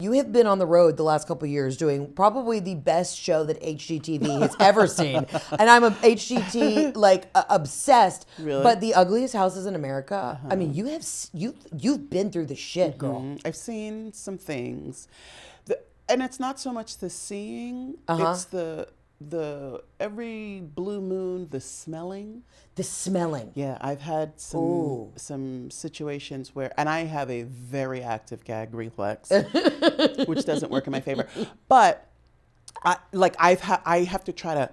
You have been on the road the last couple of years doing probably the best show that HGTV has ever seen. And I'm a HGT obsessed. Really? But the ugliest houses in America. I mean, you've been through the shit, girl. I've seen some things. And it's not so much the seeing, it's the every blue moon, the smelling. The smelling. Yeah, I've had some situations where, and I have a very active gag reflex, which doesn't work in my favor. But I have to try to.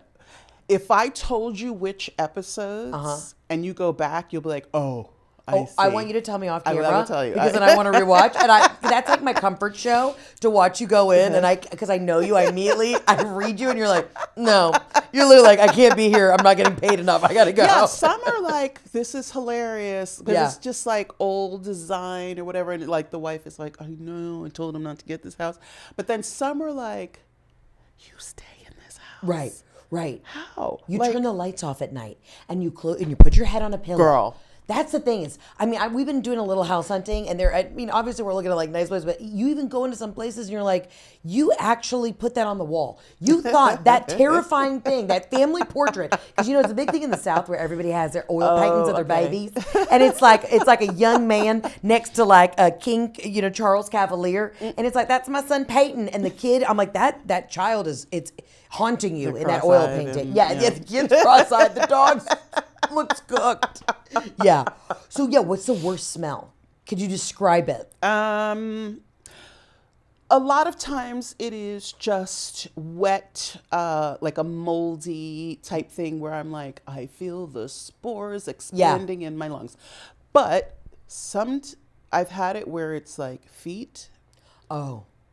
If I told you which episodes and you go back, you'll be like, oh. I want you to tell me off camera. I will tell you. Because then I want to rewatch. And that's like my comfort show, to watch you go in. And because I know you, I read you and you're like, no. You're literally like, I can't be here. I'm not getting paid enough. I got to go. Yeah, some are like, this is hilarious. Because it's just like old design or whatever. And like the wife is like, I know, I told him not to get this house. But then some are like, you stay in this house. Right. How? You turn the lights off at night and you put your head on a pillow. Girl. That's the thing is, we've been doing a little house hunting, and obviously we're looking at like nice places, but you even go into some places and you're like, you actually put that on the wall. You thought that terrifying thing, that family portrait, because it's a big thing in the South where everybody has their oil paintings of their babies, and it's like a young man next to like a king, Charles Cavalier, and it's like, that's my son Peyton, and the kid, I'm like, that child it's haunting you in that oil painting. The kid's cross-eyed, the dog's looks cooked. Yeah. So what's the worst smell? Could you describe it? A lot of times it is just wet, like a moldy type thing where I'm like, I feel the spores expanding in my lungs. But I've had it where it's like feet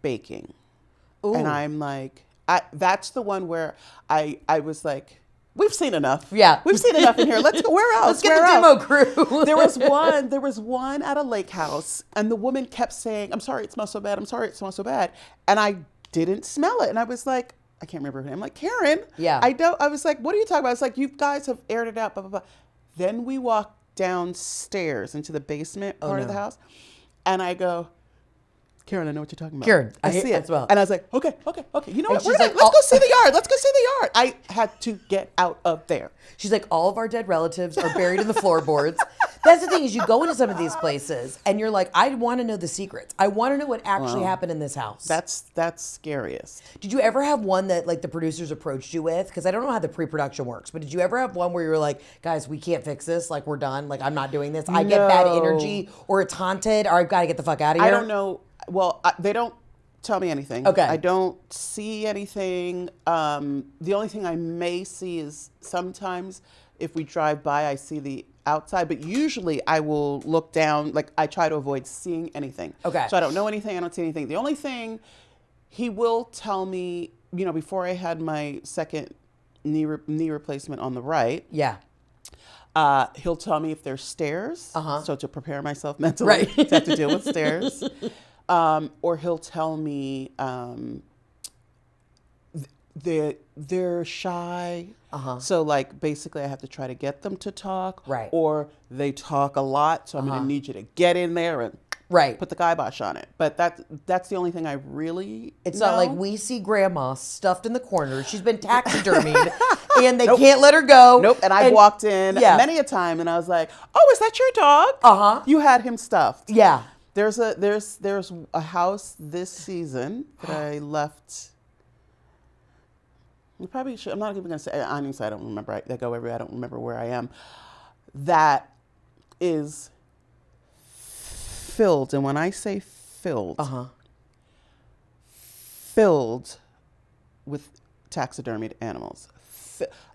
baking. Ooh. And I'm like, that's the one where I was like, we've seen enough. Yeah. We've seen enough in here. Let's go. Where else? Let's get the demo crew. There was one at a lake house, and the woman kept saying, I'm sorry it smells so bad. I'm sorry it smells so bad. And I didn't smell it. And I was like, I can't remember her name. I'm like, Karen. Yeah. I was like, what are you talking about? I was like, you guys have aired it out, blah, blah, blah. Then we walked downstairs into the basement part of the house. And I go, Karen, I know what you're talking about. Karen, I see it as well. And I was like, okay. You know what? Let's go see the yard. Let's go see the yard. I had to get out of there. She's like, all of our dead relatives are buried in the floorboards. That's the thing is, you go into some of these places and you're like, I want to know the secrets. I want to know what actually happened in this house. That's scariest. Did you ever have one that like the producers approached you with? Because I don't know how the pre-production works, but did you ever have one where you were like, guys, we can't fix this. Like, we're done. Like, I'm not doing this. I get bad energy, or it's haunted, or I've got to get the fuck out of here. I don't know. Well, they don't tell me anything. Okay. I don't see anything. The only thing I may see is sometimes if we drive by, I see the outside, but usually I will look down. Like, I try to avoid seeing anything. Okay. So I don't know anything. I don't see anything. The only thing he will tell me, before I had my second knee replacement on the right. Yeah. He'll tell me if there's stairs. So to prepare myself mentally to have to deal with stairs. Or he'll tell me they're shy. So like basically I have to try to get them to talk. Right. Or they talk a lot, so I'm going to need you to get in there and put the kibosh on it. But that's the only thing I really It's know. not like we see grandma stuffed in the corner. She's been taxidermied and they can't let her go. Nope. And I walked in many a time and I was like, oh, is that your dog? You had him stuffed. Yeah. There's a house this season that I left. You probably should. I'm not even going to say. Honestly, I don't remember. I go everywhere. I don't remember where I am. That is filled, and when I say filled, filled with taxidermied animals.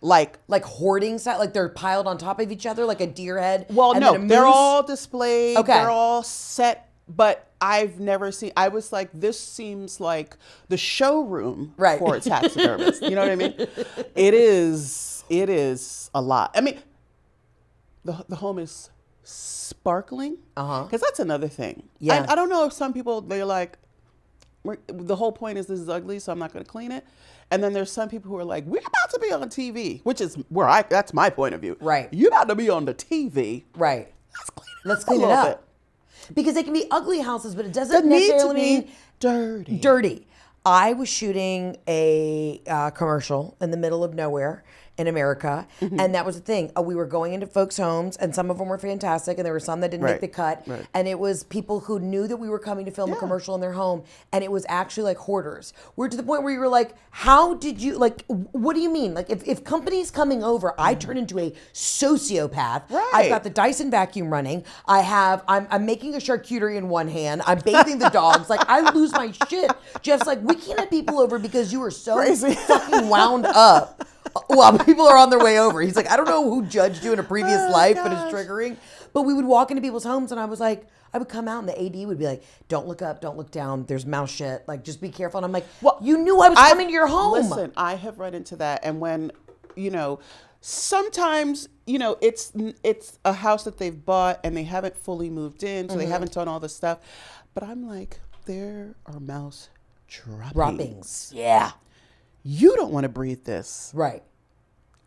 Like hoarding style, like they're piled on top of each other, like a deer head. Well, no, they're all displayed. Okay. They're all set. But I've never seen, I was like, this seems like the showroom for a taxidermist. You know what I mean? It is a lot. I mean, the home is sparkling. Because that's another thing. Yeah. I don't know if some people, they're like, the whole point is this is ugly, so I'm not going to clean it. And then there's some people who are like, we're about to be on TV, which is that's my point of view. Right. You're about to be on the TV. Right. Let's clean it up. Because they can be ugly houses, but it doesn't Doesn't need to necessarily be mean dirty. dirty. I was shooting a commercial in the middle of nowhere in America, and that was the thing. We were going into folks' homes, and some of them were fantastic, and there were some that didn't make Right, the cut. right. And it was people who knew that we were coming to film a commercial in their home, and it was actually like hoarders. We're to the point where you were like, how did you, like, what do you mean? Like, if company's coming over, I turn into a sociopath. Right. I've got the Dyson vacuum running. I'm making a charcuterie in one hand. I'm bathing the dogs. Like, I lose my shit. Jeff's like, we can't have people over because you are so Crazy. fucking wound up while people are on their way over. He's like, I don't know who judged you in a previous life, but it's triggering. But we would walk into people's homes, and I was like, I would come out, and the AD would be like, don't look up, don't look down. There's mouse shit. Like, just be careful. And I'm like, well, you knew I was coming to your home. Listen, I have run into that. And when, sometimes, it's a house that they've bought and they haven't fully moved in, so they haven't done all this stuff. But I'm like, there are mouse droppings. Yeah. You don't want to breathe this. Right.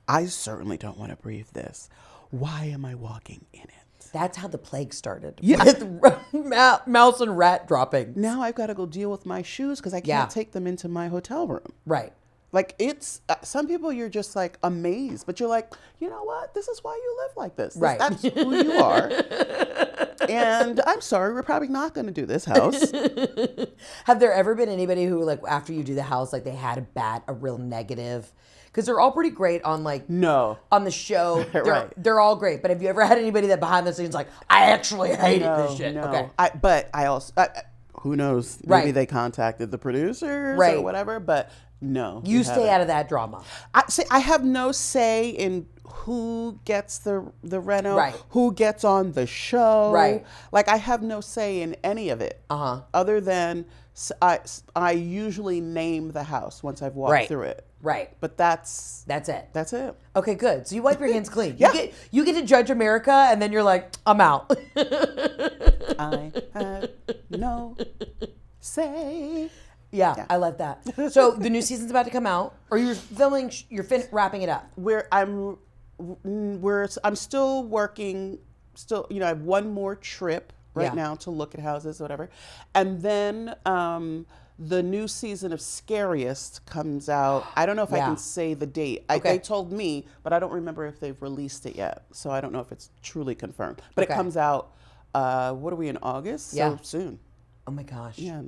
I certainly don't want to breathe this. Why am I walking in it? That's how the plague started. Yeah. With mouse and rat dropping. Now I've got to go deal with my shoes because I can't take them into my hotel room. Right. Like, it's some people, you're just like amazed, but you're like, you know what? This is why you live like this. Right. That's who you are. And I'm sorry, we're probably not going to do this house. Have there ever been anybody who, like, after you do the house, like, they had a real negative? Because they're all pretty great on, like, No. on the show. Right. They're all great. But have you ever had anybody that behind the scenes like, I actually hated this shit? No. Okay. But I also, who knows? Maybe Right. they contacted the producers Right. or whatever, but no. You stay out of that drama. I have no say in who gets the reno, Right. who gets on the show. Right. Like, I have no say in any of it. Other than I usually name the house once I've walked Right. through it. Right. But that's it. That's it. Okay, good. So you wipe your hands clean. Yeah. You get to judge America, and then you're like, I'm out. I have no say. Yeah, I like that. So the new season's about to come out, or you're filming, wrapping it up. I'm still working. I have one more trip right now to look at houses, whatever, and then the new season of Scariest comes out. I don't know if I can say the date. They told me, but I don't remember if they've released it yet. So I don't know if it's truly confirmed. But it comes out. What are we in August? Yeah. So soon. Oh my gosh. Yeah.